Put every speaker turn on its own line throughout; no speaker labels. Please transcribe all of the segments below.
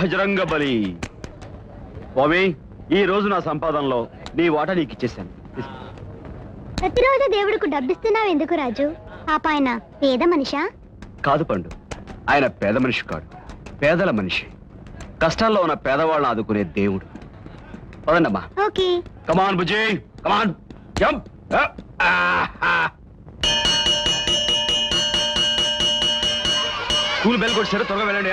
బజరంగబలి. స్వామి, ఈ రోజు నా సంపాదనలో నీ వాటా నీకు ఇచ్చేసాను.
ప్రతిరోజు దేవుడికి డబ్బిస్తున్నావు ఎందుకు రాజు? ఆయన పేద మనిషా?
కాదు పండు, ఆయన పేద మనిషి కాడు, పేదల మనిషి. కష్టాల్లో ఉన్న పేదవాళ్ళని ఆదుకునే దేవుడు. పదండమ్మా.
ఓకే.
కమాన్ బుజ్జి, కమాన్ జంప్. స్కూల్ బెల్ కొట్టారు, త్వరగా వెళ్ళండి.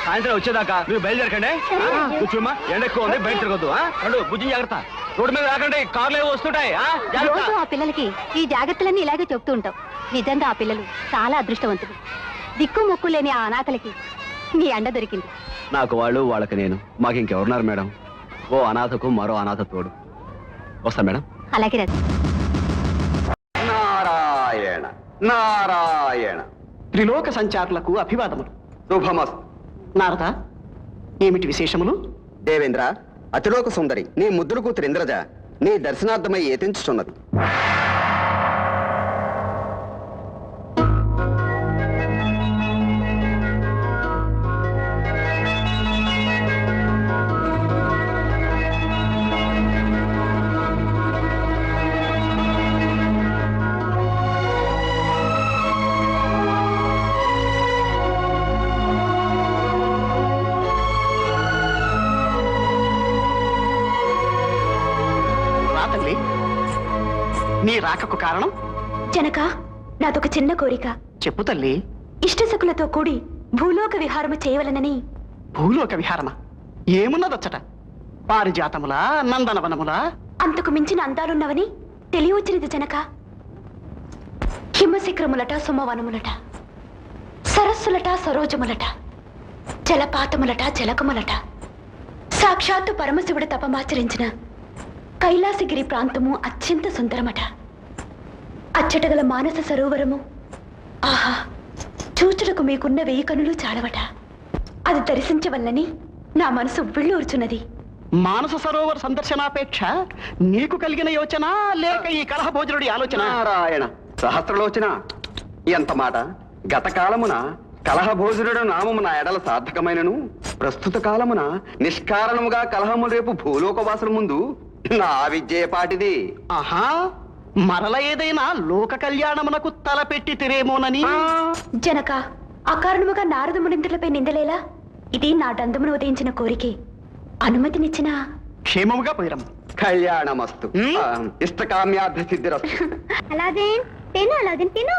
సాయంత్రం వచ్చేదాకా మీరు బయలుదేరకండి. కూర్చోమ్మా, ఎండ ఎక్కువ ఉంది, బయట తిరగొద్దు. పండు బుజ్జి జాగ్రత్త, రోడ్డు మీద రాకండి, కార్లు ఏవో వస్తుంటాయి.
రోజు ఆ పిల్లలకి ఈ జాగ్రత్తలన్నీ ఇలాగే చెప్తూ ఉంటాం. నిజంగా ఆ పిల్లలు చాలా అదృష్టవంతులు. దిక్కు మొక్కు లేని ఆ అనాథలకి నీ అండ దొరికింది.
నాకు వాళ్ళు, వాళ్ళకి నేను, మాకు ఇంకెవరున్నారు మేడం? ఓ అనాథకు మరో అనాథ తోడు. వస్తా మేడం.
అలాగే రాజు.
నారాయణ నారాయణ.
త్రిలోక సంచారులకు అభివాదములు.
శుభమస్తు.
నారద, ఏమిటి విశేషములు?
దేవేంద్ర, అతిలోక సుందరి నీ ముద్దుల కూతురు ఇంద్రజ నీ దర్శనార్థమై ఏతించుచున్నది.
నీ రాకకు కారణం?
జనక, నాదొక చిన్న కోరిక.
చెప్పు తల్లి.
ఇష్టసకులతో కూడి భూలోక విహారము చేయవలనని.
భూలోక విహారమా? ఏమున్నదచ్చట? పారిజాతములా, నందనవనములా?
అంతకు మించిన అందాలున్నవని తెలియవచ్చినది జనక. హిమశిఖరములట, సుమవనములట, సరస్సులట, సరోజములట, జలపాతములట, జలకములట, సాక్షాత్తు పరమశివుడు తపమాచరించిన కైలాసగిరి ప్రాంతము అత్యంత సుందరమట. అచ్చటగల మానస సరోవరము, ఆహా, చూచుటకు మీకున్న 1000 కనులు చాలవట. అది దర్శించవల్లని నా మనసు ఉవ్విళ్ళూర్చున్నది.
మానస సరోవర సందర్శనాపేక్ష నీకు కలిగిన యోచన, లేక ఈ కలహ భోజనుడి ఆలోచన?
నారాయణ సహస్రలోచన, ఎంత మాట! గత కాలమున కలహ భోజనుడు నామము నా ఎడల సార్థకమైనను, ప్రస్తుత కాలమున నిష్కారణముగా కలహము రేపు భూలోకవాసుల ముందు నా విద్యే పాటిది.
ఆహా, మరల ఏదైనా లోక కళ్యాణమునకు తలపెట్టి తిరేమోనని.
జనక, అకారణముగా నారద మునిందులపై నిందలేలా? ఇది నా దందమును ఉదయించిన కోరికే. అనుమతినిచ్చిన
క్షేమముగా పోయిరమ్మ.
కళ్యాణమస్తు. ఇష్టకామ్యార్థ సిద్ధిరస్తు.
అలాదేన్ తిను, అలాదేన్ తిను,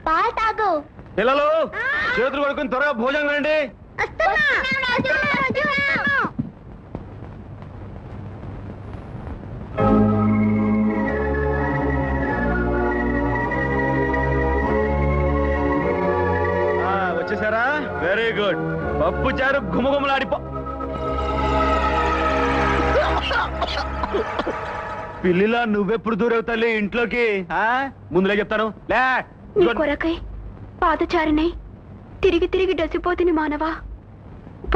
పాలు తాగు.
పిల్లలు చేతులు పడుకుని త్వరగా భోజనం రండి. వచ్చేసారా? Very good. పప్పు చారు గుమగుమలాడిపో. పిల్లిలా నువ్వెప్పుడు దూరవు తల్లి ఇంట్లోకి? ముందులే చెప్తాను.
నీ కొరకై పాదచారినై తిరిగి తిరిగి డసిపోతిని మానవా.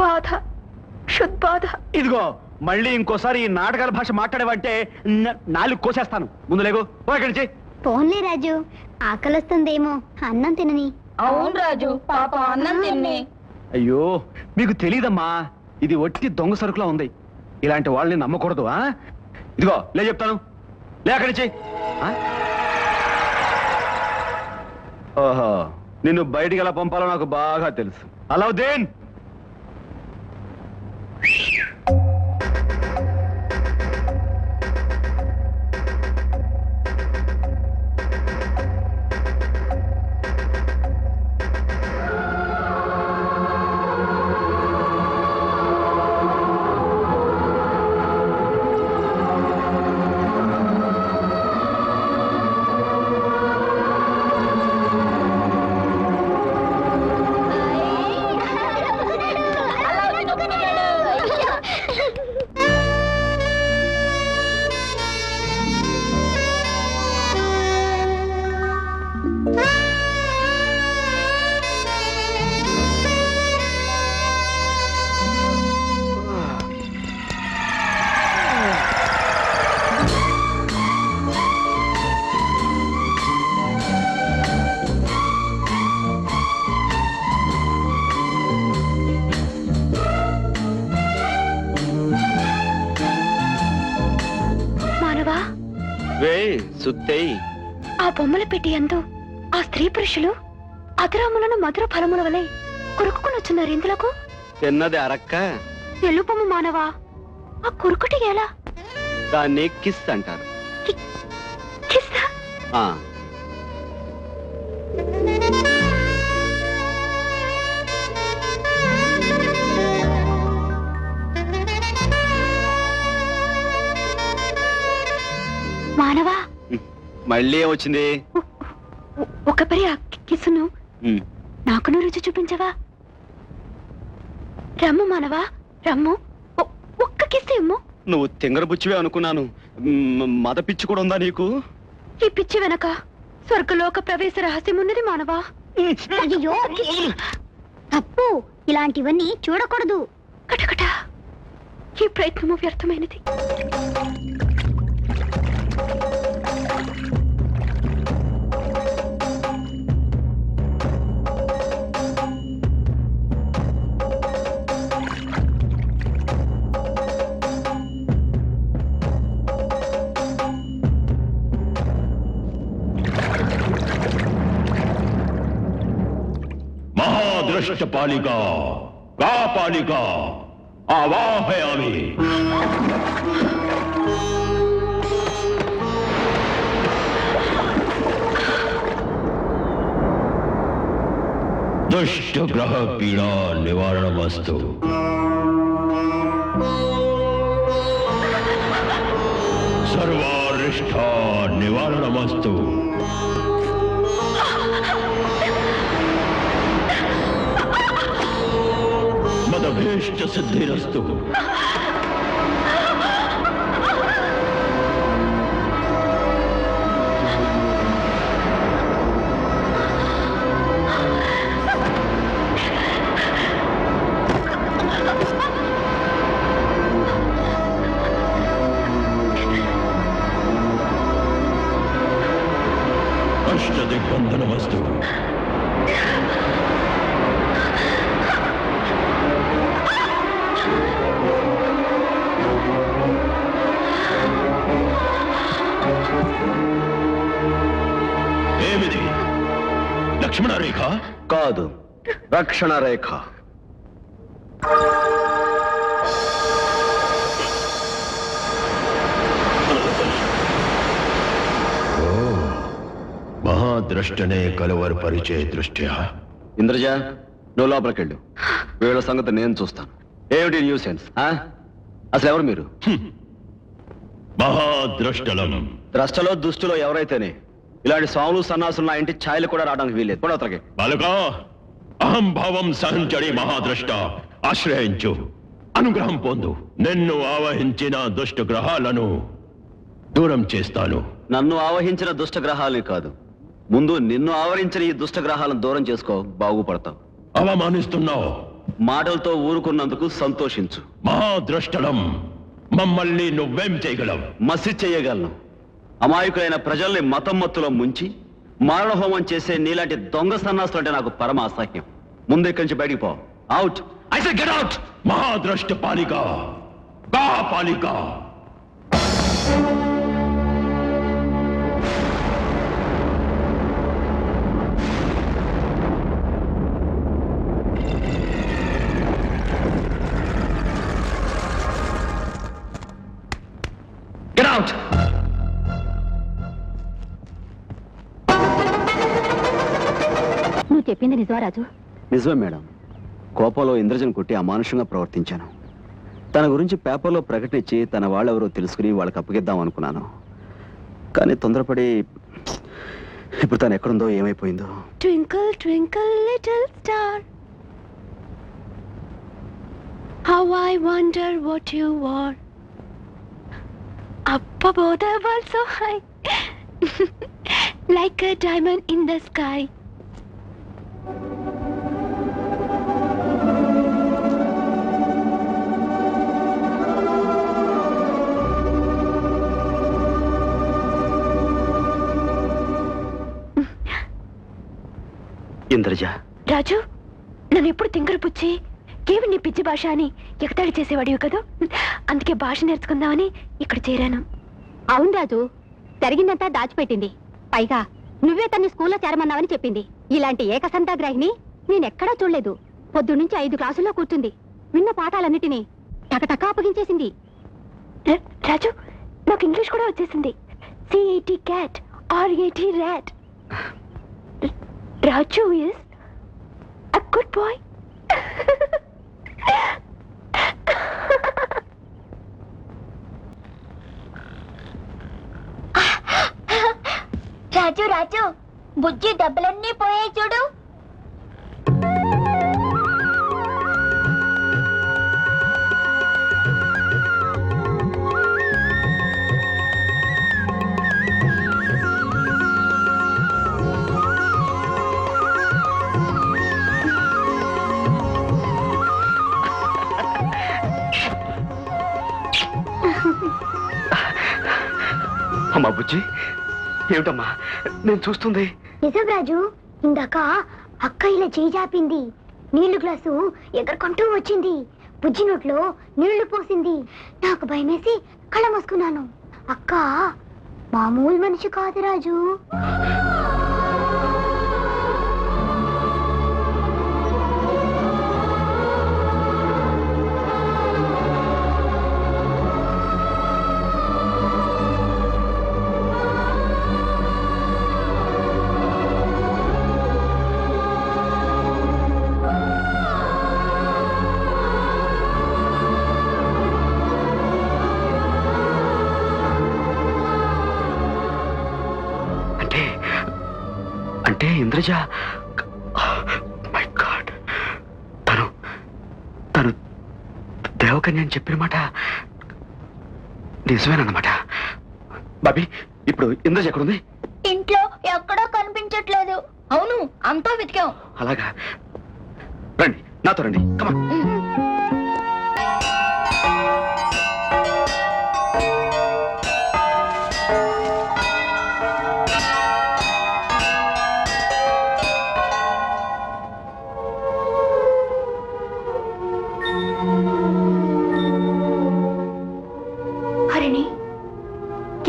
బాధ, శుద్బాధ.
ఇదిగో, మళ్ళీ ఇంకోసారి ఈ నాటకాల భాష మాట్లాడేవంటే 4 కోసేస్తాను. ముందు లేగు, ఇక్కడి నుంచి.
పోన్లే రాజు, ఆకలిస్తుందేమో, అన్నం తినని.
అవును రాజు, పాప అన్నం తిన్నే.
అయ్యో, మీకు తెలీదమ్మా, ఇది ఒట్టి దొంగ సరుకులా ఉంది. ఇలాంటి వాళ్ళని నమ్మకూడదు. ఇదిగో లే చెప్తాను, లే అక్కడి నుంచి. ఓహో, నిన్ను బయటికి ఎలా పంపాలో నాకు బాగా తెలుసు. అలావుద్దీన్, సుత్తేయ్.
ఆ బొమ్మల పెట్టి ఎందు ఆ స్త్రీ పురుషులు అధరాములను మధుర ఫలముల వలె కొరుకుని వచ్చున్నారు ఇందులకు.
తిన్నది అరక్క,
తెలుపము మానవా, ఆ కొరుకుటి ఎలా?
దాన్ని కిస్ అంటారు.
కిస్సా?
ఆ
మానవా,
మళ్ళీ ఏమొచ్చింది?
ఒక పరి ఆ కిస్సును నాకును రుచి చూపించవా? రమ్ము మానవా, రమ్ము. ఒక్క కిస్సు ఇమ్ము.
నువ్వు తింగర బుచ్చివే అనుకున్నాను. మద పిచ్చి కూడా ఉందా నీకు?
ఈ పిచ్చి వెనక స్వర్గలోక ప్రవేశ రహస్యం ఉన్నది మానవా.
అయ్యో తప్పు, ఇలాంటివన్నీ చూడకూడదు.
కటకట, ఈ ప్రయత్నము వ్యర్థమైనది.
महादृष्ट पालिका का पालिका आवाहयामि। दुष्ट ग्रह पीड़ा निवारणमस्तु। सर्वारिष्ठा निवारणमस्तु। मदभीष्ट सिद्धिरस्तु। अष्टदिग्बन्धनमस्तु। ఏమిది? లక్ష్మణ రేఖ
కాదు, రక్షణ రేఖ.
మహాద్రష్టనే కలవర్ పరిచయ దృష్ట్యా.
ఇంద్రజ, నువ్వు లోపలికెళ్ళు. వీళ్ళ సంగతి నేను చూస్తాను. ఏమిటి న్యూసెన్స్? అసలు ఎవరు మీరు?
మహాద్రష్టలం.
ద్రష్టలో దుష్టులో ఎవరైతేనే ఇలాంటి స్వాములు సన్నాసులు నా ఇంటి ఛాయలు కూడా రావడానికి వీల్లేదు. కూడా అతనికి
బాలక, అహం భావం సహంచడి మహాద్రష్ట ఆశ్రయించు, అనుగ్రహం పొందు. నిన్ను ఆవహించిన దుష్ట గ్రహాలను దూరం చేస్తాను.
నన్ను ఆవహించిన దుష్ట గ్రహాలని కాదు, ముందు నిన్ను ఆవరించిన ఈ దుష్ట గ్రహాలను దూరం చేసుకో, బాగుపడతావు.
అవమానిస్తున్నావు.
మాటలతో ఊరుకున్నందుకు సంతోషించు.
మహాద్రష్టలం, మమ్మల్ని నువ్వేం చేయగలవు?
మసి చేయగలను. అమాయకులైన ప్రజల్ని మతం మత్తులో ముంచి మారణహోమం చేసే నీలాంటి దొంగ సన్నాసులు అంటే నాకు పరమ అసహ్యం. ముందు ఇక్కడి నుంచి బయటికి పో. Out, I say get out.
మహాద్రష్ట పాలిక, కా పాలిక.
Get out.
నువ్వు చెప్పింది నిజమా రాజు?
నిజమే మేడం. కోపంలో ఇంద్రజను కొట్టి అమానుషంగా ప్రవర్తించాను. తన గురించి పేపర్లో ప్రకటించి తన వాళ్ళెవరో తెలుసుకుని వాళ్ళకి అప్పగిద్దాం అనుకున్నాను. కానీ తొందరపడి ఇప్పుడు తను ఎక్కడుందో ఏమైపోయిందో.
Twinkle, twinkle, little star, how I wonder what you are. Up above the world so high, like a diamond in the sky.
Indraja,
రాజు, నన్ను ఎప్పుడు తింగరపుచ్చి కేవి నీ పిచ్చి భాష అని ఎగతాళి చేసేవాడివి కదా, అందుకే భాష నేర్చుకుందామని ఇక్కడ చేరాను.
అవును రాజు, జరిగిందంతా దాచిపెట్టింది. పైగా నువ్వే తన్ని స్కూల్లో చేరమన్నావని చెప్పింది. ఇలాంటి ఏకసంతాగ్రాహిని నేనెక్కడా చూడలేదు. పొద్దున్నుంచి 5 క్లాసుల్లో కూర్చుంది. విన్న పాఠాలన్నిటినీ టకటకా అప్పగించేసింది.
రాజు, నాకు ఇంగ్లీష్ కూడా వచ్చేసింది. CAT cat, RAT rat. Raju is a good boy.
రాజు రాజు, బుజ్జి దెబ్బలన్నీ పోయాయి చూడు.
అమ్మా బుజ్జి, ఏమిటమ్మా నేను చూస్తుంది?
నిజం రాజు, ఇందాక అక్క ఇలా చేజాపింది. నీళ్లు గ్లాసు ఎగరకొంటూ వచ్చింది. బుజ్జి నోట్లో నీళ్లు పోసింది. నాకు భయమేసి కళ్ళ మూసుకున్నాను. అక్క మామూలు మనిషి కాదు రాజు.
అంటే ఇంద్రజ, మై గాడ్, తను దేవకన్య అని చెప్పిన మాట నిజమేనన్నమాట. బాబీ, ఇప్పుడు ఇంద్రజ ఎక్కడుంది?
ఇంట్లో ఎక్కడో కనిపించట్లేదు. అవును, అంతా వెతికాం.
అలాగా, రండి నాతో రండి. కమా.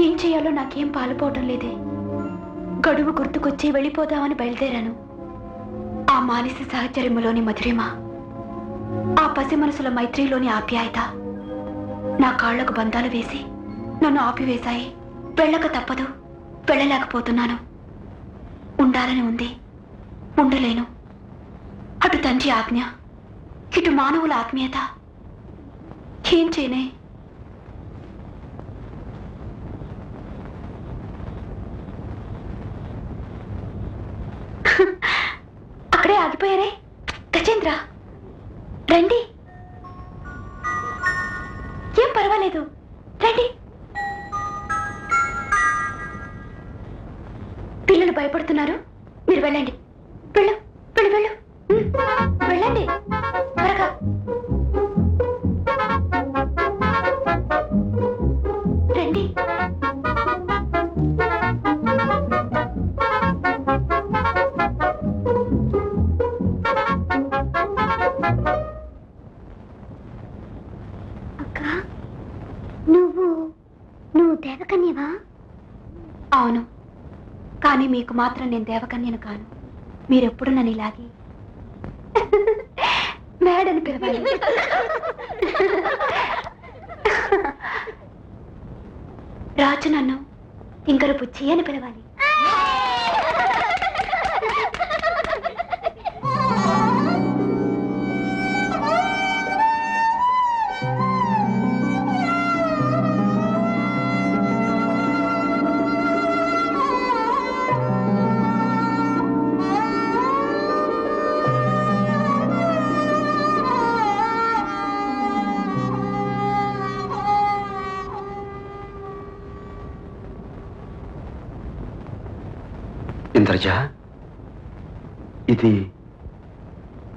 ఏం చేయాలో నాకేం పాలుపోవటం లేదే. గడువు గుర్తుకొచ్చి వెళ్ళిపోదామని బయలుదేరాను. ఆ మానసి సహచర్యములోని మధురిమ, ఆ పసి మనసుల మైత్రిలోని ఆప్యాయత నా కాళ్లకు బంధాలు వేసి నన్ను ఆపివేశాయి. వెళ్ళక తప్పదు, వెళ్ళలేకపోతున్నాను. ఉండాలని ఉంది, ఉండలేను. అటు తండ్రి ఆజ్ఞ, ఇటు మానవుల ఆత్మీయత. ఏం చేయనే? అక్కడే ఆగిపోయారే. గజేంద్ర, రండి. ఏం పర్వాలేదు, రండి. పిల్లలు భయపడుతున్నారు, మీరు వెళ్ళండి. వెళ్ళు వెళ్ళు వెళ్ళు, వెళ్ళండి త్వరగా. రండి.
నువ్వు దేవకన్యవా?
అవును, కానీ మీకు మాత్రం నేను దేవకన్యను కాను. మీరెప్పుడు నన్ను ఇలాగే మేడని పిలవాలి. రాజు నన్ను ఇంకరు పుచ్చి అని పిలవాలి.
ఇంద్రజ, ఇది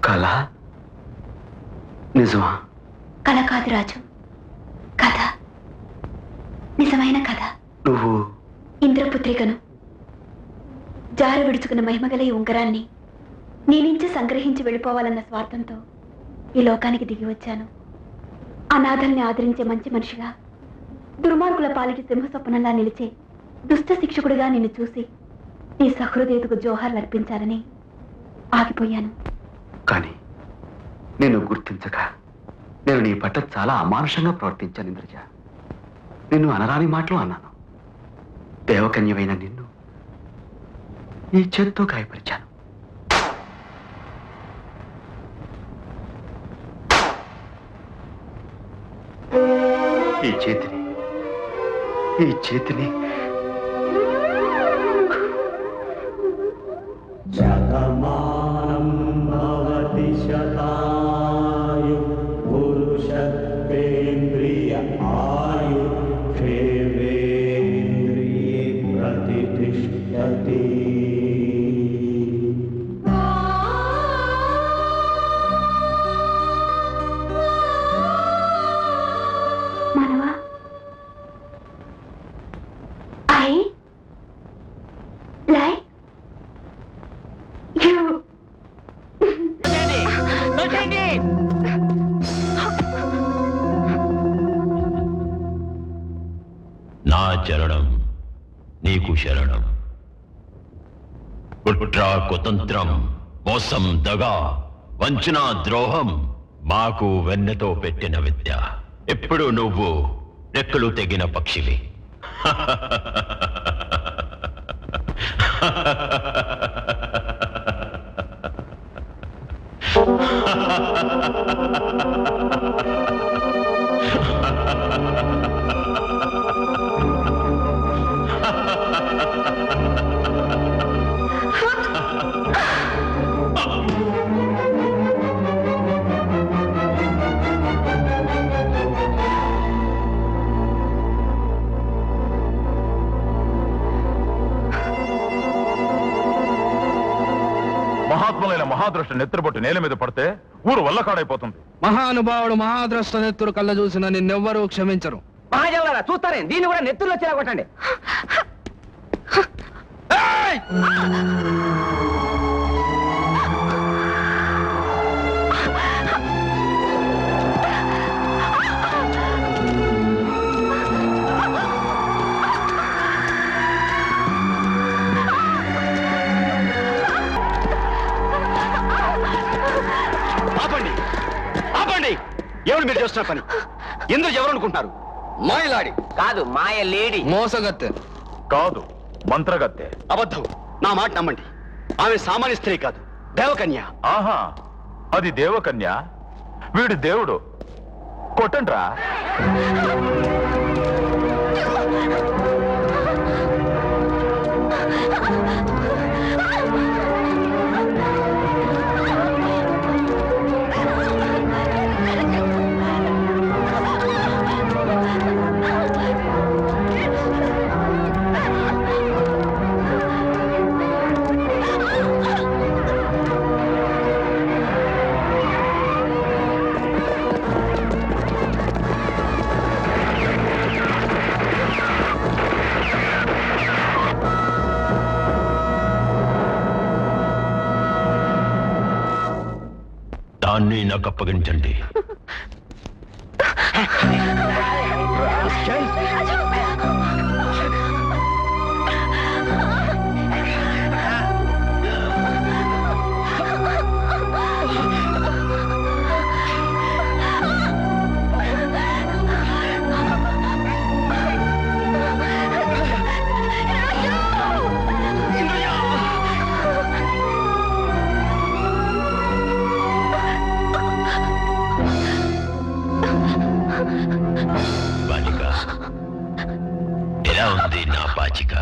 కళ నిజమా?
కళ కాదు రాజు, కథ, నిజమైన కథ.
నువ్వు
ఇంద్రపుత్రికను. జార విడుచుకున్న మహిమగల ఈ ఉంగరాన్ని నీ నుంచి సంగ్రహించి వెళ్ళిపోవాలన్న స్వార్థంతో ఈ లోకానికి దిగి వచ్చాను. అనాథల్ని ఆదరించే మంచి మనిషిగా, దుర్మార్గుల పాలిటి సింహస్వప్నంలా నిలిచే దుష్ట శిక్షకుడిగా నిన్ను చూసి నీ సహృదయతకు జోహార్లు అర్పించాలని ఆగిపోయాను.
కానీ నేను గుర్తించక నేను నీ పట్ల చాలా అమానుషంగా ప్రవర్తించాను ఇంద్రజ. నిన్ను అనరాని మాటలు అన్నాను. దేవకన్యమైన నిన్ను ఈ చేత్తో గాయపరిచాను. ఈ చేతిని
శతమానం భవతి శతాయు పురుషేంద్రియ ఆయు క్షేవేంద్రియే ప్రతిష్ఠతి.
మానవా, ఐ లైక్ యు.
నా చరణం నీకు శరణం. కుట్ర కుతంత్రం మోసం దగా వంచన ద్రోహం మాకు వెన్నెతో పెట్టిన విద్య. ఎప్పుడు నువ్వు రెక్కలు తెగిన పక్షివి.
మహాత్ములైన మహాదృష్టి నెత్తురుబొట్టు నేల మీద పడితే ఊరు వల్లకాడైపోతుంది.
మహానుభావుడు మహాద్రష్ట నెత్తురు కళ్ళ చూసిన నిన్నెవ్వరూ క్షమించరు.
మహాజనులారా చూస్తారే, దీన్ని కూడా నెత్తుల్లో చేరగొట్టండి.
ఆపండి, ఆపండి! ఎవరు మీరు చేస్తున్న పని? ఎందుకు ఎవరు అనుకుంటున్నారు? మాయలాడి
కాదు, మాయ లేడీ.
మోసగత్తె
కాదు, మంత్రగత్తె.
అబద్ధం. నా మాట నమ్మండి. ఆమె సామాన్య స్త్రీ కాదు, దేవకన్య.
ఆహా, అది దేవకన్య, వీడు దేవుడు. కొట్టండ్రా.
దాన్ని నాకు అప్పగించండి. బాలిక, ఎలా ఉంది నా పాచిక?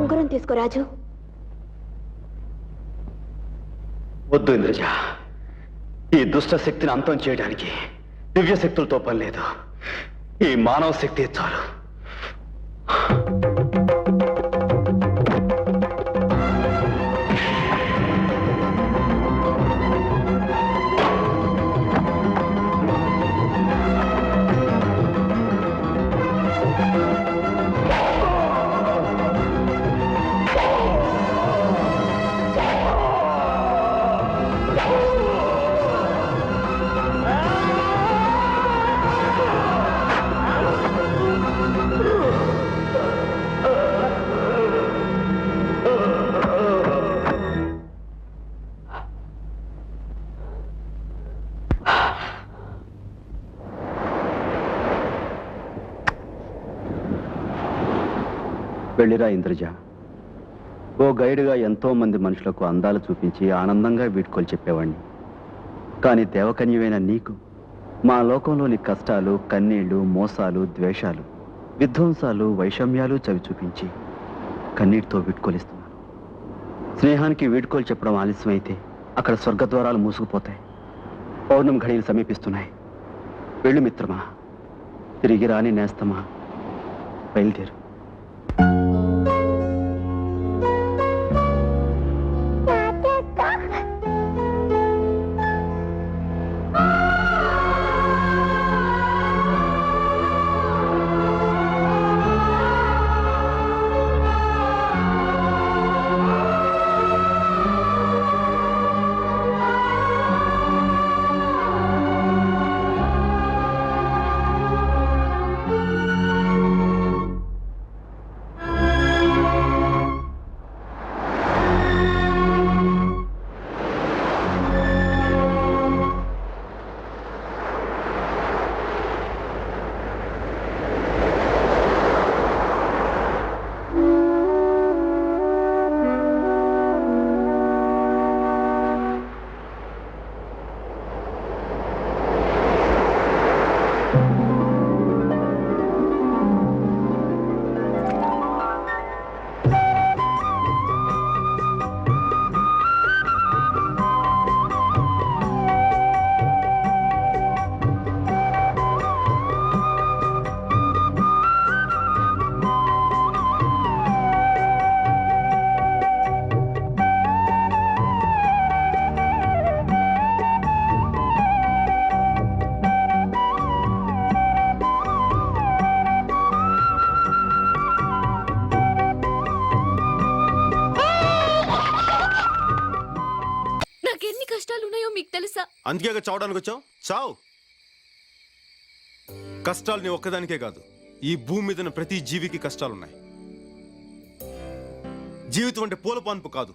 ఉంగరం తీసుకో రాజు.
వద్దు ఇంద్రజ. ఈ దుష్ట శక్తిని అంతం చేయడానికి దివ్య శక్తులతో పని లేదు. ఈ మానవ శక్తి చాలు. వెళ్ళిరా ఇంద్రజ. ఓ గైడ్గా ఎంతో మంది మనుషులకు అందాలు చూపించి ఆనందంగా వీడ్కోలు చెప్పేవాణ్ణి. కానీ దేవకన్యమైన నీకు మా లోకంలోని కష్టాలు, కన్నీళ్లు, మోసాలు, ద్వేషాలు, విధ్వంసాలు, వైషమ్యాలు చవి చూపించి కన్నీటితో వీడ్కోలిస్తున్నాను. స్నేహానికి వీడ్కోలు చెప్పడం ఆలస్యమైతే అక్కడ స్వర్గద్వారాలు మూసుకుపోతాయి. పౌర్ణమి ఘడియలు సమీపిస్తున్నాయి. వెళ్ళు మిత్రమా, తిరిగి రాని నేస్తమా, బయలుదేరు.
అందుకే చావడానికి వచ్చావు. చావు. కష్టాలు నీ ఒక్కదానికే కాదు, ఈ భూమి మీద ప్రతి జీవికి కష్టాలున్నాయి. జీవితం అంటే పూల పాన్పు కాదు.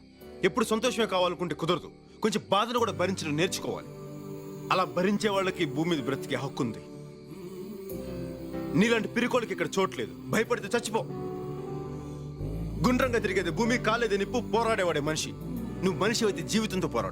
ఎప్పుడు సంతోషమే కావాలనుకుంటే కుదరదు. కొంచెం బాధను కూడా భరించడం నేర్చుకోవాలి. అలా భరించే వాళ్ళకి భూమి మీద బ్రతికే హక్కు ఉంది. నీలాంటి పిరికోళ్ళకి ఇక్కడ చోట్లేదు. భయపడితే చచ్చిపో. గుండ్రంగా తిరిగేది భూమి, కాలేదే నిప్పు, పోరాడేవాడే మనిషి. నువ్వు మనిషి అయితే జీవితంతో పోరాడు.